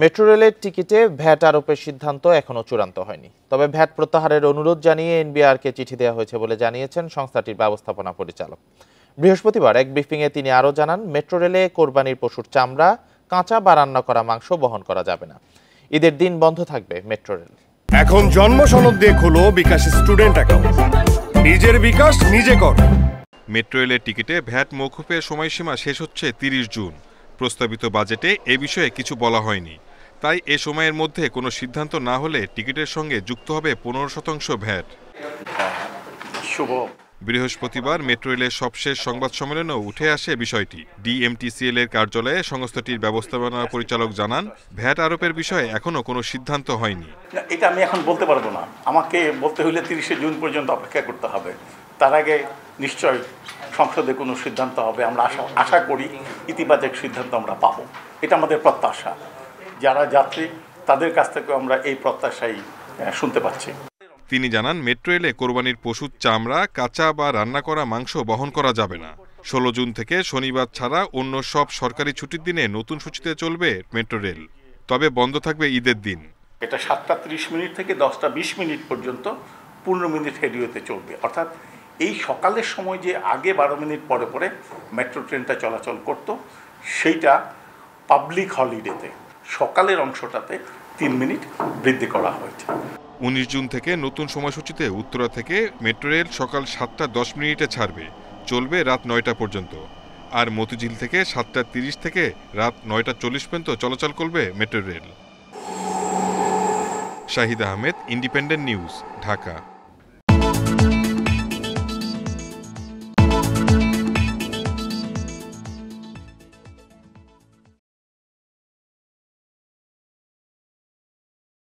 Metro রেলের টিকিটে VAT আরোপের সিদ্ধান্ত এখনো চূড়ান্ত হয়নি। তবে ভ্যাট প্রত্যাহারের অনুরোধ জানিয়ে এনবিআরকে চিঠি দেওয়া হয়েছে বলে জানিয়েছেন সংস্থাটির ব্যবস্থাপনা পরিচালক। বৃহস্পতিবার এক ব্রিফিংয়ে তিনি আরও জানান, মেট্রো রেলে কোরবানির পশুর চামড়া, কাঁচা বা রান্না করা মাংস বহন করা যাবে না। ঈদের দিন বন্ধ থাকবে মেট্রো রেল। এখন জন্ম সনদ দিয়ে খোলো বিকাশ স্টুডেন্ট অ্যাকাউন্ট। নিজের বিকাশ নিজে কর। মেট্রো রেলের টিকিটে ভ্যাট মওকুফের সময়সীমা শেষ হচ্ছে 30 জুন। প্রস্তাবিত বাজেটে এ বিষয়ে কিছু বলা হয়নি। তাই এ সময়ের মধ্যে কোনো সিদ্ধান্ত না হলে টিকিটের সঙ্গে যুক্ত হবে 15% ভ্যাট। বৃহস্পতিবার মেট্রো রেলের সবশেষ সংবাদ সম্মেলনেও উঠে আসে বিষয়টি। ডিএমটিসিএল এর কার্যালয়ে সংস্থাটির ব্যবস্থাপনা পরিচালক জানান, ভ্যাট আরোপের বিষয়ে এখনো কোনো সিদ্ধান্ত হয়নি। এটা আমি এখন বলতে পারবো না, আমাকে বলতে হলে 30 জুন পর্যন্ত অপেক্ষা করতে হবে। তার আগে নিশ্চয় সংসদে কোনো সিদ্ধান্ত হবে। আমরা আশা করি ইতিবাচক সিদ্ধান্ত আমরা পাবো, এটা আমাদের প্রত্যাশা। যারা যাত্রী তাদের কাছ থেকে আমরা এই প্রত্যাশাই শুনতে পাচ্ছি। তিনি জানান, মেট্রো রেলে কোরবানির পশুর চামড়া, কাঁচা বা রান্না করা মাংস বহন করা যাবে না। 16 জুন থেকে শনিবার ছাড়া অন্য সব সরকারি ছুটির দিনে নতুন সূচিতে চলবে মেট্রো রেল। তবে বন্ধ থাকবে ঈদের দিন। এটা 7:30 থেকে 10:20 পর্যন্ত 15 মিনিট হেডিওতে চলবে। অর্থাৎ এই সকালের সময় যে আগে 12 মিনিট পরে পরে মেট্রো ট্রেনটা চলাচল করত, সেইটা পাবলিক হলিডেতে সকালের অংশটাতে 3 মিনিট বৃদ্ধি করা হয়েছে। 19 জুন থেকে নতুন সময়সূচিতে উত্তরা থেকে মেট্রো রেল সকাল 7:10 ছাড়বে, চলবে রাত 9টা পর্যন্ত। আর মতিঝিল থেকে 7:30 থেকে রাত 9:40 পর্যন্ত চলাচল করবে metro rail. Shahid Ahmed, independent news, Dhaka.